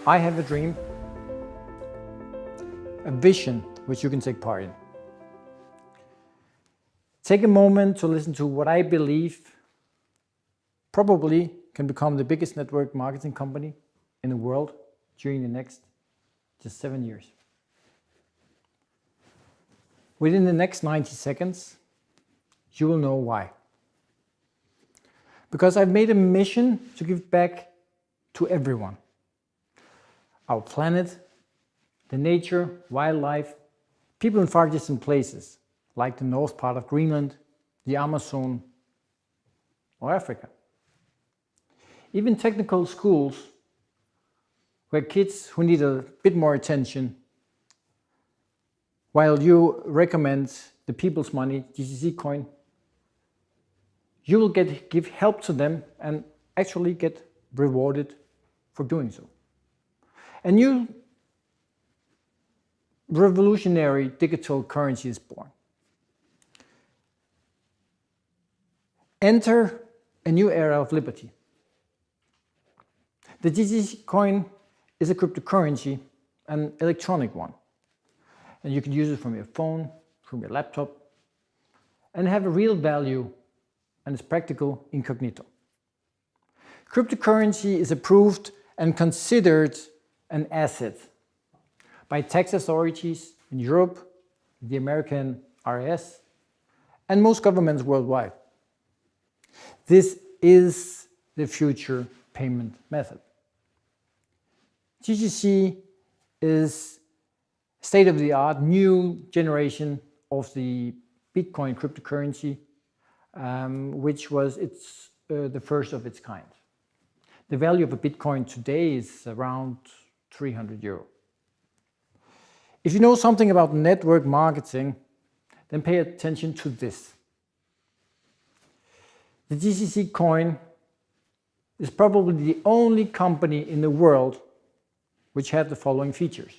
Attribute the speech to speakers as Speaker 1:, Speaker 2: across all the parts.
Speaker 1: I have a dream, a vision which you can take part in. Take a moment to listen to what I believe probably can become the biggest network marketing company in the world during the next just 7 years. Within the next 90 seconds, you will know why. Because I've made a mission to give back to everyone. Our planet, the nature, wildlife, people in far distant places, like the north part of Greenland, the Amazon, or Africa. Even technical schools, where kids who need a bit more attention, while you recommend the people's money, GCC coin, you will give help to them and actually get rewarded for doing so. A new revolutionary digital currency is born. Enter a new era of liberty. The GCC coin is a cryptocurrency, an electronic one. And you can use it from your phone, from your laptop, and have a real value, and it's practical incognito. Cryptocurrency is approved and considered an asset by tax authorities in Europe, the American RIS, and most governments worldwide. This is the future payment method. GCC is state-of-the-art new generation of the Bitcoin cryptocurrency, which was the first of its kind. The value of a Bitcoin today is around 300 euro. If you know something about network marketing, then pay attention to this. The GCC coin is probably the only company in the world which had the following features.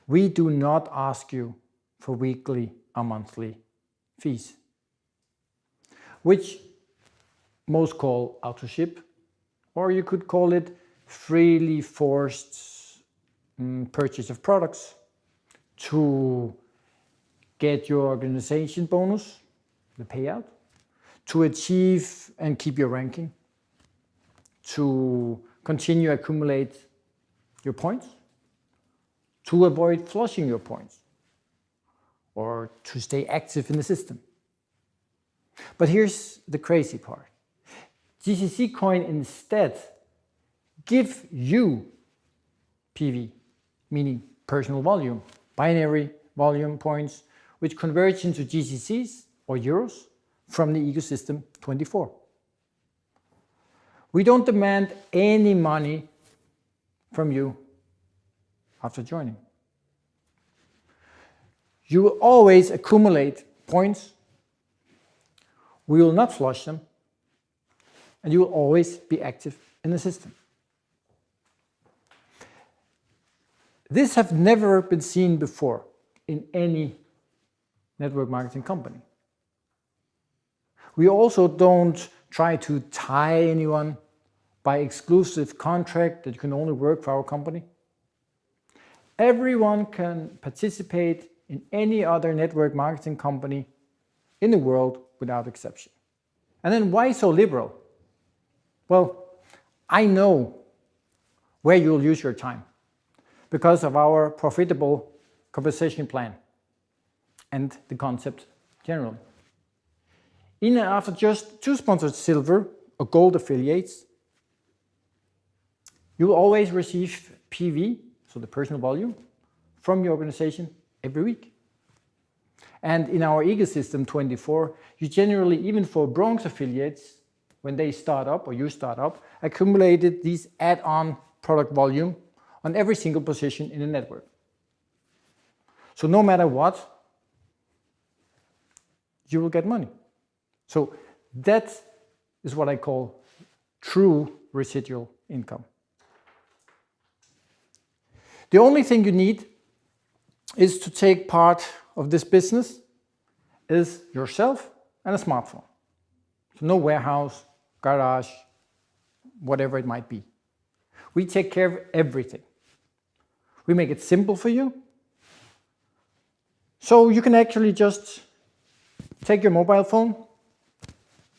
Speaker 1: We do not ask you for weekly or monthly fees, which most call autoship, or you could call it freely forced purchase of products to get your organization bonus, the payout, to achieve and keep your ranking, to continue accumulate your points, to avoid flushing your points, or to stay active in the system. But here's the crazy part. GCC coin instead give you PV, meaning personal volume, binary volume points, which converge into GCCs or euros from the ecosystem 24. We don't demand any money from you after joining. You will always accumulate points, we will not flush them, and you will always be active in the system. This has never been seen before in any network marketing company. We also don't try to tie anyone by exclusive contract that you can only work for our company. Everyone can participate in any other network marketing company in the world without exception. And then why so liberal? Well, I know where you'll use your time because of our profitable compensation plan and the concept generally. In and after just 2 sponsored silver or gold affiliates, you will always receive PV, so the personal volume, from your organization every week. And in our ecosystem 24, you generally, even for bronze affiliates, when they start up or you start up, accumulated these add-on product volume on every single position in the network. So no matter what, you will get money. So that is what I call true residual income. The only thing you need is to take part of this business is yourself and a smartphone. So no warehouse, garage, whatever it might be. We take care of everything. We make it simple for you. So you can actually just take your mobile phone,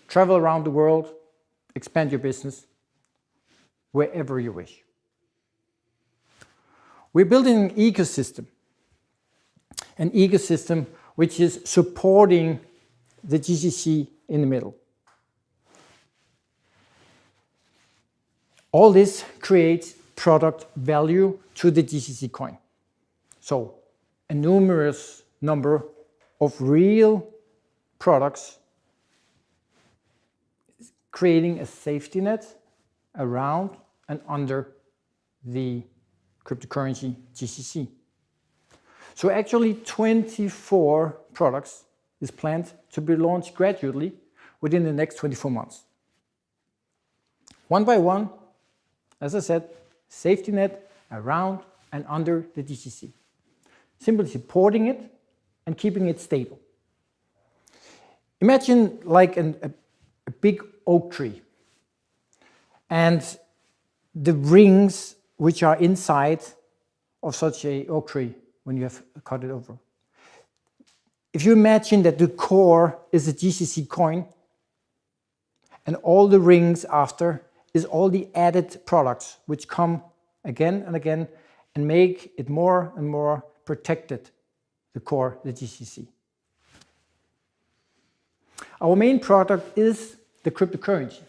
Speaker 1: travel around the world, expand your business wherever you wish. We're building an ecosystem which is supporting the GCC in the middle. All this creates product value to the GCC coin. So a numerous number of real products creating a safety net around and under the cryptocurrency GCC. So actually 24 products is planned to be launched gradually within the next 24 months. One by one, as I said, safety net around and under the GCC. Simply supporting it and keeping it stable. Imagine like a big oak tree and the rings which are inside of such a oak tree when you have cut it over. If you imagine that the core is a GCC coin and all the rings after is all the added products which come again and again and make it more and more protected, the core, the GCC. Our main product is the cryptocurrency.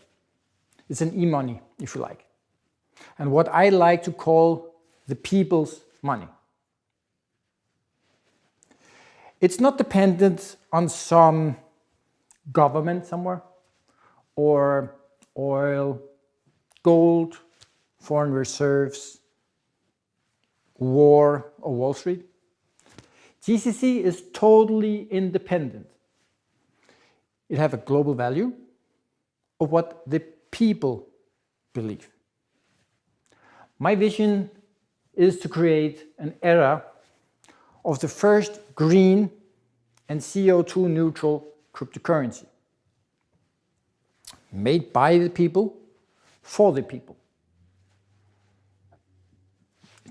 Speaker 1: It's an e-money, if you like. And what I like to call the people's money. It's not dependent on some government somewhere, or oil, gold, foreign reserves, war, or Wall Street. GCC is totally independent. It has a global value of what the people believe. My vision is to create an era of the first green and CO2 neutral cryptocurrency. Made by the people, for the people.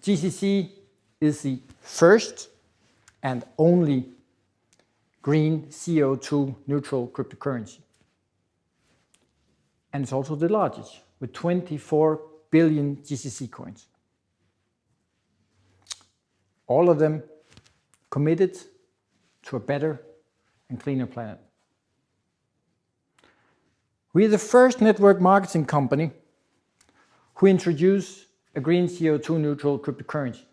Speaker 1: GCC is the first and only green CO2 neutral cryptocurrency. And it's also the largest, with 24 billion GCC coins. All of them committed to a better and cleaner planet. We are the first network marketing company who introduced a green CO2 neutral cryptocurrency.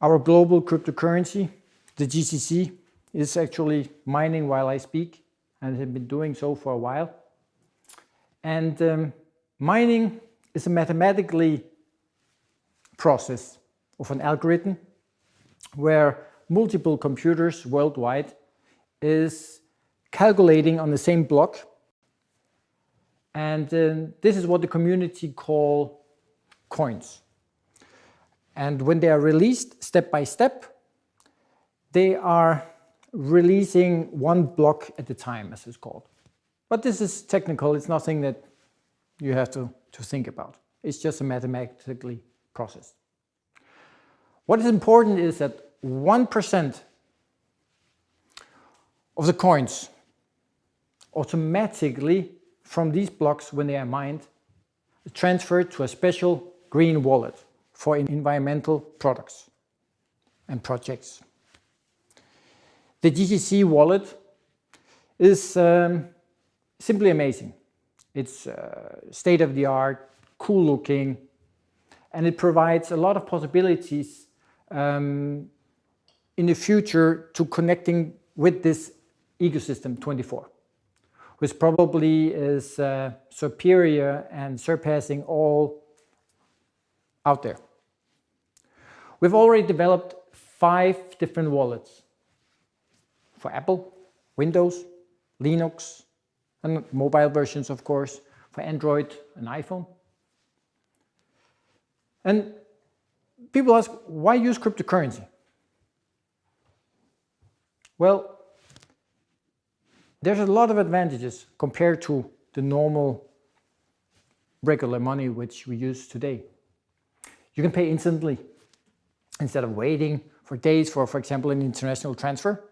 Speaker 1: Our global cryptocurrency, the GCC, is actually mining while I speak and has been doing so for a while. And mining is a mathematically process of an algorithm where multiple computers worldwide is calculating on the same block. And this is what the community call coins. And when they are released step by step, they are releasing one block at a time, as it's called. But this is technical, it's nothing that you have to think about. It's just a mathematically process. What is important is that 1% of the coins automatically from these blocks, when they are mined, is transferred to a special green wallet for environmental products and projects. The GCC wallet is simply amazing. It's state-of-the-art, cool looking, and it provides a lot of possibilities in the future to connecting with this ecosystem 24, which probably is superior and surpassing all out there. We've already developed 5 different wallets for Apple, Windows, Linux, and mobile versions, of course, for Android and iPhone. And people ask, why use cryptocurrency? Well, there's a lot of advantages compared to the normal regular money which we use today. You can pay instantly instead of waiting for days for example, an international transfer.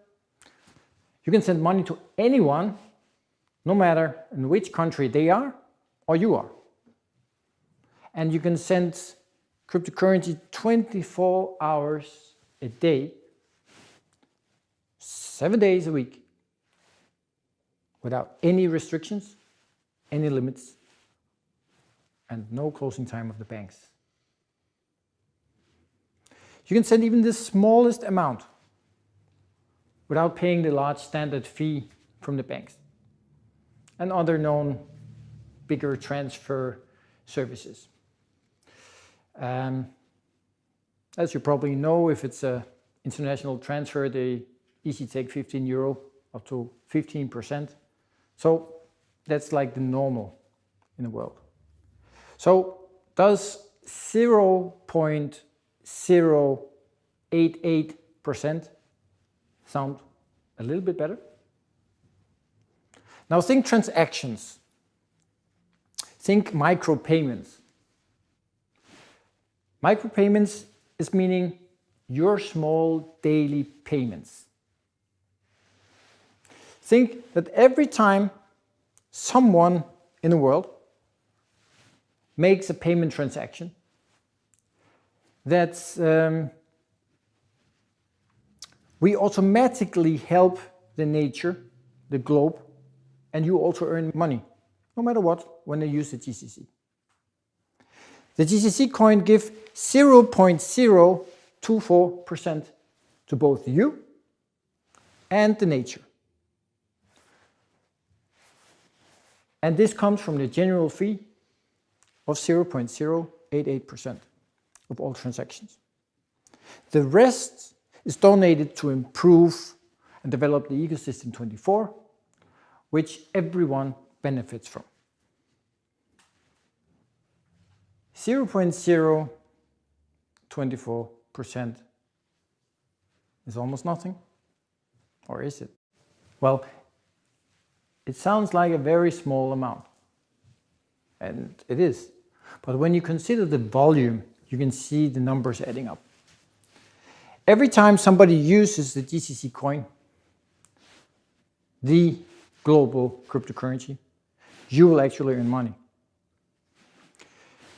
Speaker 1: You can send money to anyone, no matter in which country they are or you are. And you can send cryptocurrency 24 hours a day, 7 days a week, without any restrictions, any limits, and no closing time of the banks. You can send even the smallest amount without paying the large standard fee from the banks and other known bigger transfer services. As you probably know, if it's an international transfer, they easily take €15 up to 15%. So that's like the normal in the world. So does 0.088% sound a little bit better? Now think transactions. Think micropayments. Micropayments is meaning your small daily payments. Think that every time someone in the world makes a payment transaction, that's we automatically help the nature, the globe, and you also earn money, no matter what, when they use the GCC. The GCC coin gives 0.024% to both you and the nature. And this comes from the general fee of 0.088% of all transactions. The rest is donated to improve and develop the ecosystem 24, which everyone benefits from. 0.024% is almost nothing, or is it? Well, it sounds like a very small amount, and it is. But when you consider the volume, you can see the numbers adding up. Every time somebody uses the GCC coin, the global cryptocurrency, you will actually earn money.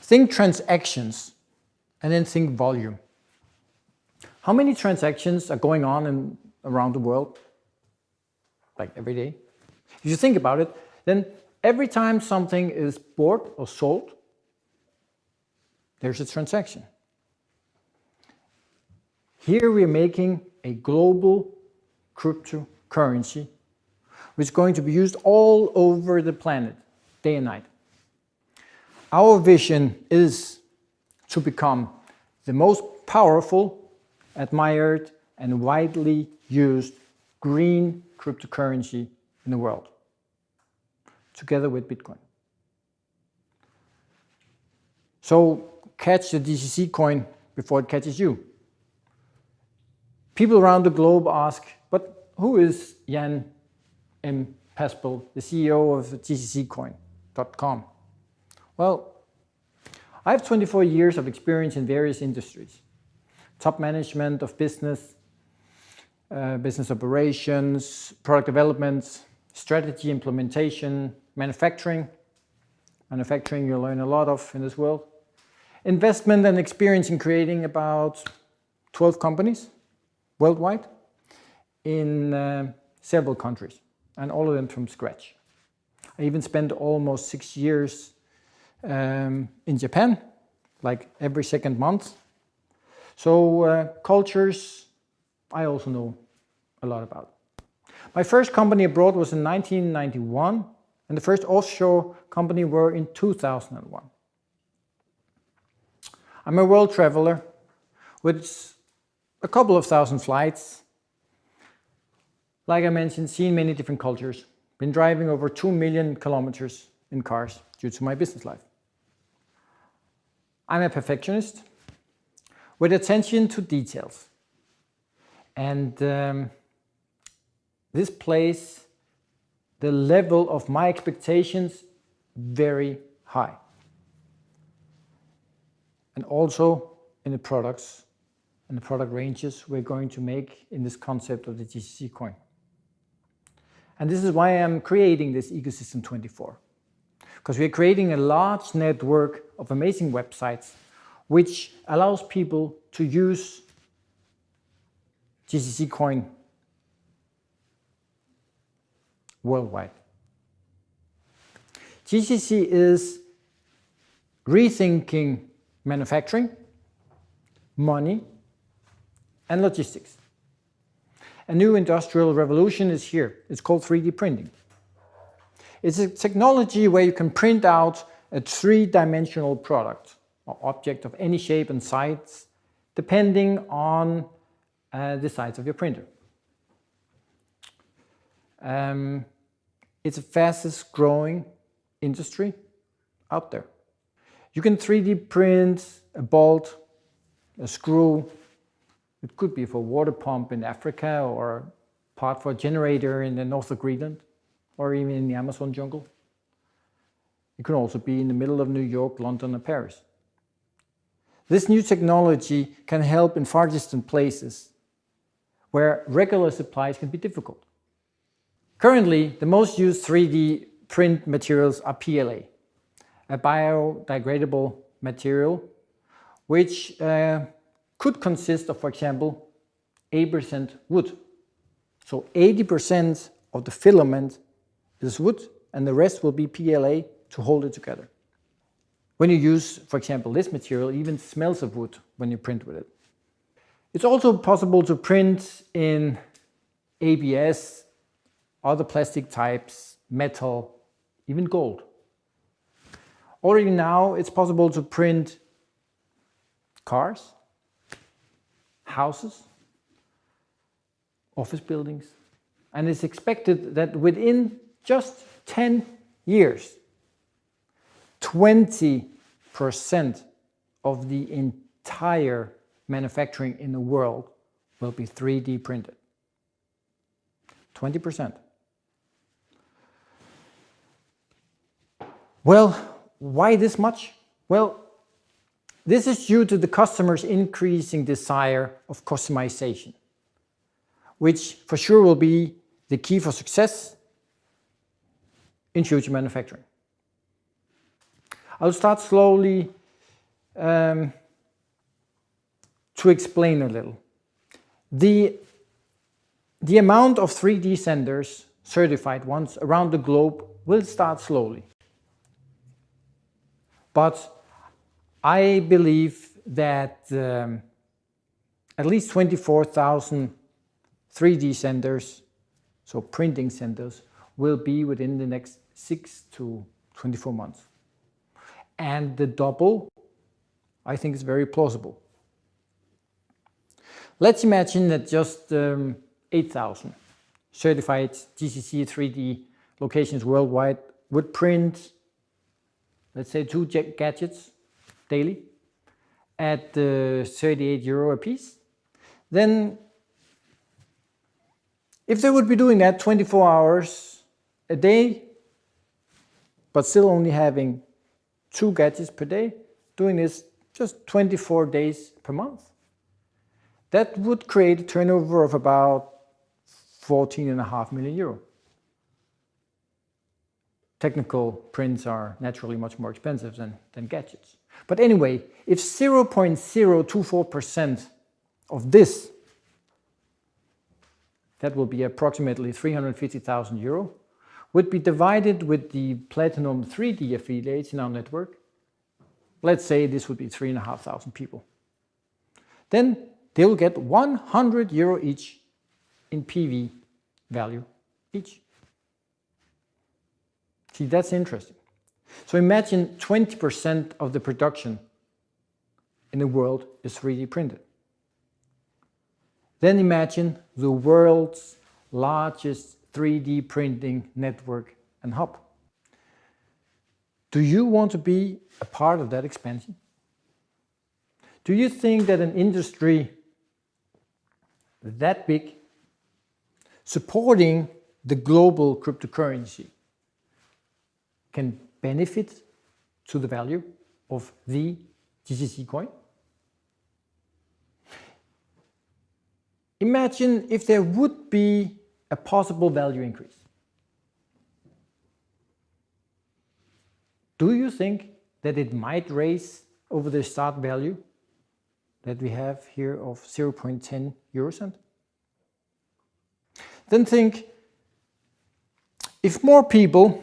Speaker 1: Think transactions and then think volume. How many transactions are going on around the world? Like every day? If you think about it, then every time something is bought or sold, there's a transaction. Here we are making a global cryptocurrency which is going to be used all over the planet, day and night. Our vision is to become the most powerful, admired, and widely used green cryptocurrency in the world, together with Bitcoin. So catch the GCC coin before it catches you. People around the globe ask, but who is Jan M. Paspel, the CEO of GCCcoin.com? Well, I have 24 years of experience in various industries. Top management of business, business operations, product development, strategy implementation, manufacturing. Manufacturing you learn a lot of in this world. Investment and experience in creating about 12 companies worldwide in several countries, and all of them from scratch. I even spent almost 6 years in Japan, like every second month. So cultures, I also know a lot about. My first company abroad was in 1991, and the first offshore company were in 2001. I'm a world traveler with a couple of thousand flights. Like I mentioned, seen many different cultures. Been driving over 2 million kilometers in cars due to my business life. I'm a perfectionist with attention to details. And this places the level of my expectations very high. and also in the products and the product ranges we're going to make in this concept of the GCC coin. And this is why I'm creating this ecosystem 24. Because we're creating a large network of amazing websites which allows people to use GCC coin worldwide. GCC is rethinking manufacturing, money, and logistics. A new industrial revolution is here. It's called 3D printing. It's a technology where you can print out a three-dimensional product or object of any shape and size, depending on the size of your printer. It's the fastest growing industry out there. You can 3D print a bolt, a screw. It could be for a water pump in Africa or part for a generator in the north of Greenland or even in the Amazon jungle. It can also be in the middle of New York, London, or Paris. This new technology can help in far distant places where regular supplies can be difficult. Currently, the most used 3D print materials are PLA, a biodegradable material which could consist of, for example, 8% wood. So 80% of the filament is wood and the rest will be PLA to hold it together. When you use, for example, this material, it even smells of wood when you print with it. It's also possible to print in ABS, other plastic types, metal, even gold. Already now it's possible to print cars, houses, office buildings, and it's expected that within just 10 years, 20% of the entire manufacturing in the world will be 3D printed. 20%. Well, why this much? Well, this is due to the customer's increasing desire of customization, which for sure will be the key for success in future manufacturing. I'll start slowly to explain a little. The amount of 3D senders, certified ones, around the globe will start slowly. But I believe that at least 24,000 3D senders, so printing centers, will be within the next 6 to 24 months. And the double, I think, is very plausible. Let's imagine that just 8,000 certified GCC 3D locations worldwide would print, let's say, 2 gadgets daily at €38 a piece. Then, if they would be doing that 24 hours a day, but still only having 2 gadgets per day, doing this just 24 days per month, that would create a turnover of about €14.5 million. Technical prints are naturally much more expensive than gadgets. But anyway, if 0.024% of this, that will be approximately €350,000, would be divided with the Platinum 3D affiliates in our network, let's say this would be 3,500 people, then they will get €100 each in PV value each. See, that's interesting. So imagine 20% of the production in the world is 3D printed. Then imagine the world's largest 3D printing network and hub. Do you want to be a part of that expansion? Do you think that an industry that big, supporting the global cryptocurrency, can benefit to the value of the GCC coin. Imagine if there would be a possible value increase. Do you think that it might raise over the start value that we have here of 0.10 eurocent? Then think, if more people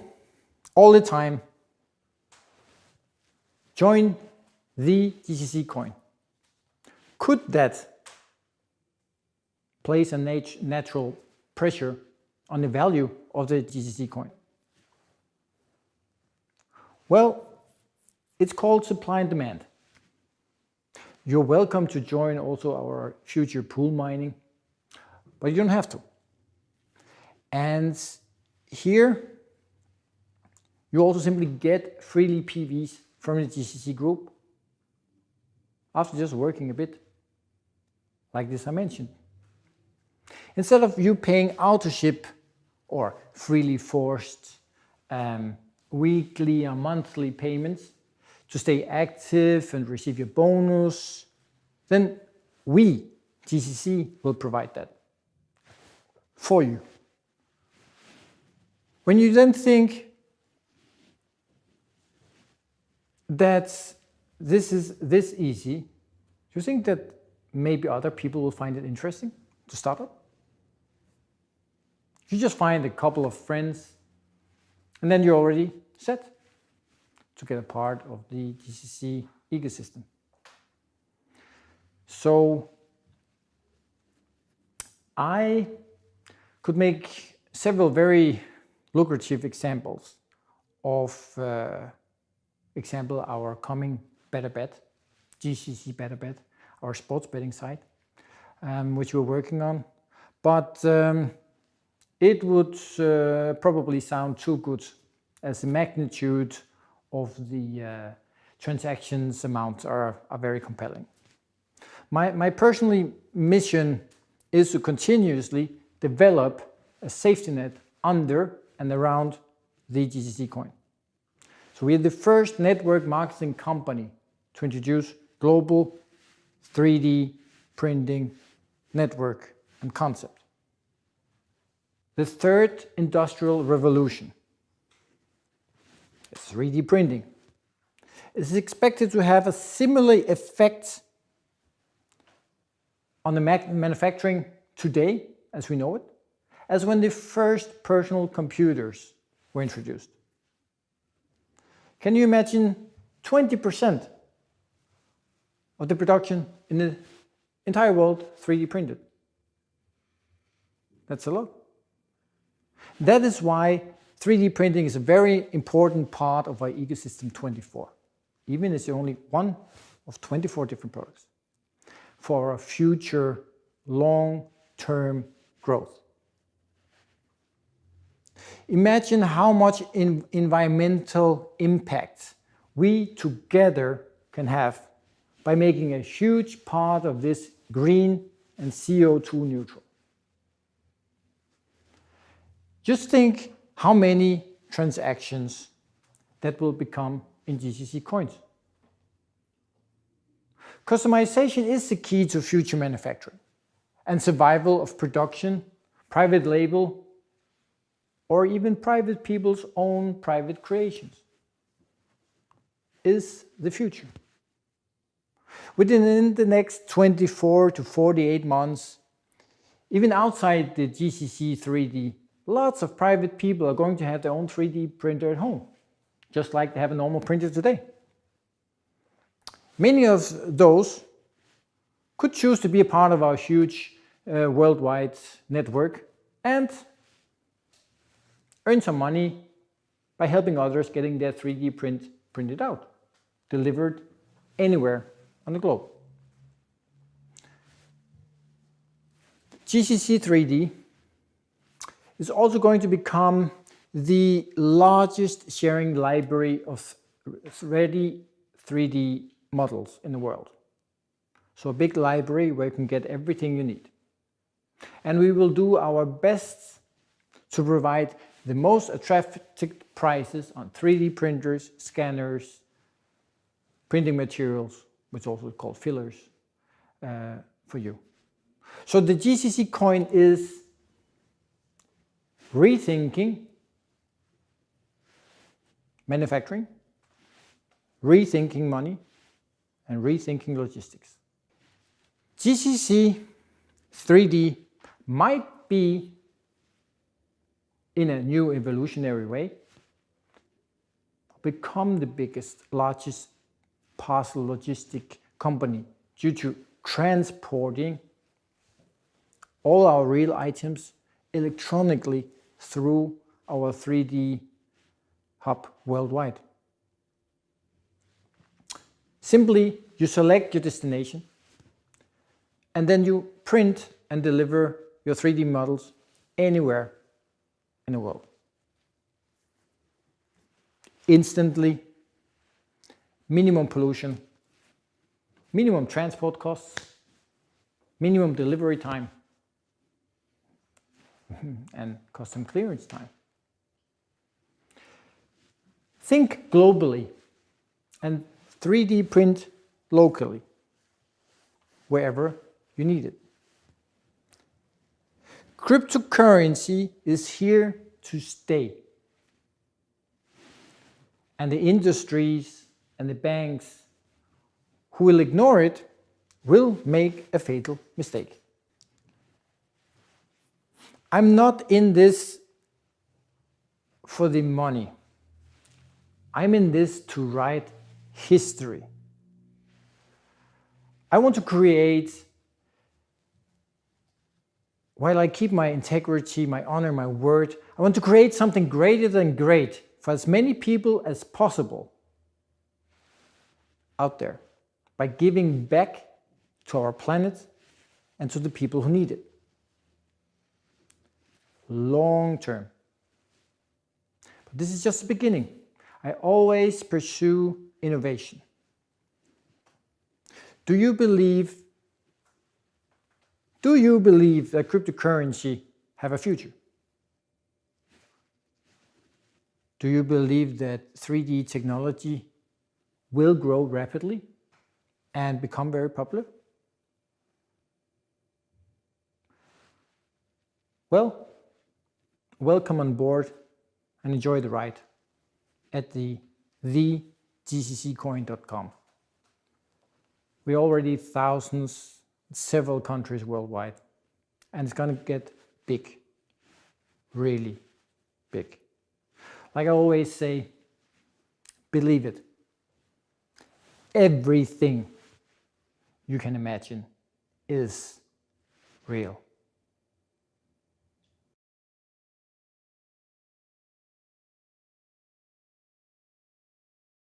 Speaker 1: all the time join the GCC coin, could that place a natural pressure on the value of the GCC coin? Well, it's called supply and demand. You're welcome to join also our future pool mining, but you don't have to. And here, you also simply get freely PVs from the GCC group after just working a bit, like this I mentioned. Instead of you paying autoship or freely forced weekly or monthly payments to stay active and receive your bonus, then we, GCC, will provide that for you. When you then think that this is this easy, do you think that maybe other people will find it interesting to start up? You just find a couple of friends and then you're already set to get a part of the GCC ecosystem. So I could make several very lucrative examples of our coming better bet, GCC better bet, our sports betting site, which we're working on. But it would probably sound too good as the magnitude of the transactions amounts are very compelling. My personal mission is to continuously develop a safety net under and around the GCC coin. So we are the first network marketing company to introduce global 3D printing network and concept. The third industrial revolution, 3D printing, is expected to have a similar effect on the manufacturing today as we know it, as when the first personal computers were introduced. Can you imagine 20% of the production in the entire world 3D printed? That's a lot. That is why 3D printing is a very important part of our ecosystem 24, even if it's only one of 24 different products, for our future long-term growth. Imagine how much environmental impact we together can have by making a huge part of this green and CO2 neutral. Just think how many transactions that will become in GCC coins. Customization is the key to future manufacturing and survival of production, private label, or even private people's own private creations is the future. Within the next 24 to 48 months, even outside the GCC 3D, lots of private people are going to have their own 3D printer at home, just like they have a normal printer today. Many of those could choose to be a part of our huge worldwide network and earn some money by helping others getting their 3D printed out, delivered anywhere on the globe. GCC 3D is also going to become the largest sharing library of ready 3D models in the world. So a big library where you can get everything you need. And we will do our best to provide the most attractive prices on 3D printers, scanners, printing materials which is also called fillers, for you. So the GCC coin is rethinking manufacturing, rethinking money, and rethinking logistics. GCC 3D might be in a new evolutionary way become the biggest, largest parcel logistic company due to transporting all our real items electronically through our 3D hub worldwide. Simply, you select your destination and then you print and deliver your 3D models anywhere in the world. Instantly, minimum pollution, minimum transport costs, minimum delivery time, and custom clearance time. Think globally and 3D print locally, wherever you need it. Cryptocurrency is here to stay. And the industries and the banks who will ignore it will make a fatal mistake. I'm not in this for the money. I'm in this to write history. I want to create, while I keep my integrity, my honor, my word, I want to create something greater than great for as many people as possible out there by giving back to our planet and to the people who need it. Long term. But this is just the beginning. I always pursue innovation. Do you believe that cryptocurrency have a future? Do you believe that 3D technology will grow rapidly and become very popular? Well, welcome on board and enjoy the ride at thegcccoin.com. We're already thousands, several countries worldwide, and it's going to get big, really big. Like I always say, believe it. Everything you can imagine is real.